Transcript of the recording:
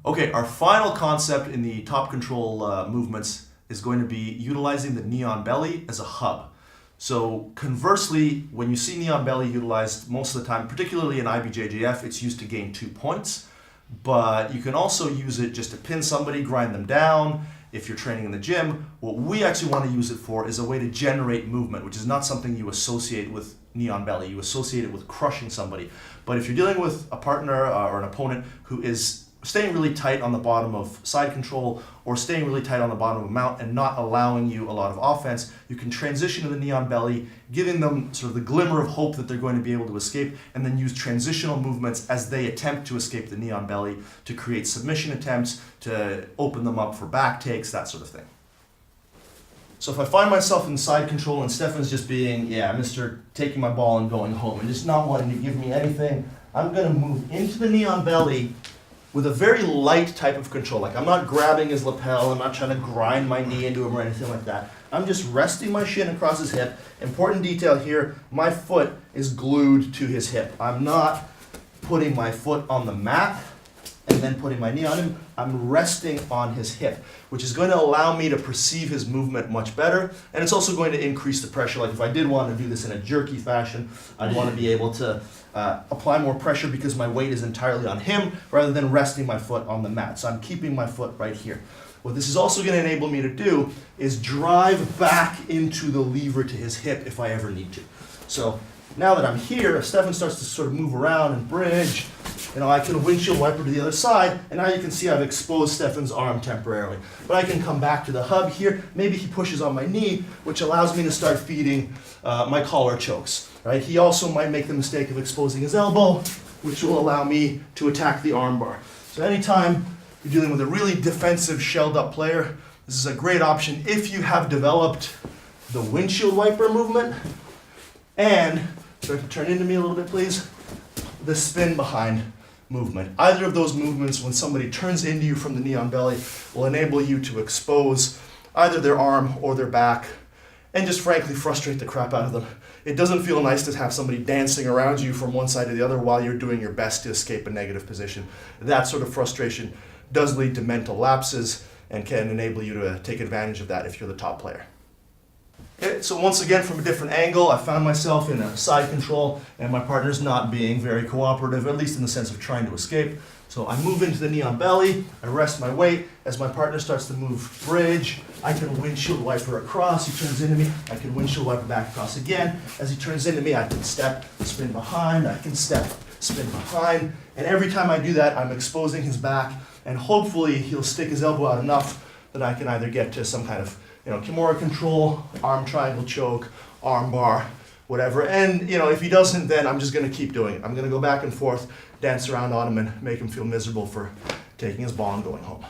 Okay, our final concept in the top control movements is going to be utilizing the knee on belly as a hub. So conversely, when you see knee on belly utilized most of the time, particularly in IBJJF, it's used to gain 2 points. But you can also use it just to pin somebody, grind them down. If you're training in the gym, what we actually want to use it for is a way to generate movement, which is not something you associate with knee on belly. You associate it with crushing somebody. But if you're dealing with a partner or an opponent who is staying really tight on the bottom of side control or staying really tight on the bottom of mount and not allowing you a lot of offense, you can transition to the knee on belly, giving them sort of the glimmer of hope that they're going to be able to escape, and then use transitional movements as they attempt to escape the knee on belly to create submission attempts, to open them up for back takes, that sort of thing. So if I find myself in side control and Stefan's just being, Mr. taking my ball and going home and just not wanting to give me anything, I'm going to move into the knee on belly with a very light type of control. Like, I'm not grabbing his lapel, I'm not trying to grind my knee into him or anything like that. I'm just resting my shin across his hip. Important detail here, my foot is glued to his hip. I'm not putting my foot on the mat and then putting my knee on him. I'm resting on his hip, which is going to allow me to perceive his movement much better. And it's also going to increase the pressure. Like, if I did want to do this in a jerky fashion, I'd want to be able to apply more pressure because my weight is entirely on him rather than resting my foot on the mat. So I'm keeping my foot right here. What this is also going to enable me to do is drive back into the lever to his hip if I ever need to. So now that I'm here, if Stefan starts to sort of move around and bridge, I can windshield wiper to the other side, and now you can see I've exposed Stefan's arm temporarily. But I can come back to the hub here. Maybe he pushes on my knee, which allows me to start feeding my collar chokes. Right? He also might make the mistake of exposing his elbow, which will allow me to attack the arm bar. So anytime you're dealing with a really defensive, shelled up player, this is a great option if you have developed the windshield wiper movement and, start to turn into me a little bit please, the spin behind movement. Either of those movements, when somebody turns into you from the knee on belly, will enable you to expose either their arm or their back and just frankly frustrate the crap out of them. It doesn't feel nice to have somebody dancing around you from one side to the other while you're doing your best to escape a negative position. That sort of frustration does lead to mental lapses and can enable you to take advantage of that if you're the top player. Okay, so once again from a different angle, I found myself in a side control and my partner's not being very cooperative, at least in the sense of trying to escape. So I move into the knee on belly, I rest my weight. As my partner starts to move bridge, I can windshield wiper across, he turns into me, I can windshield wiper back across again. As he turns into me, I can step, spin behind, I can step, spin behind. And every time I do that, I'm exposing his back, and hopefully he'll stick his elbow out enough that I can either get to some kind of Kimura control, arm triangle choke, arm bar, whatever. And if he doesn't, then I'm just going to keep doing it. I'm going to go back and forth, dance around on him, and make him feel miserable for taking his ball and going home.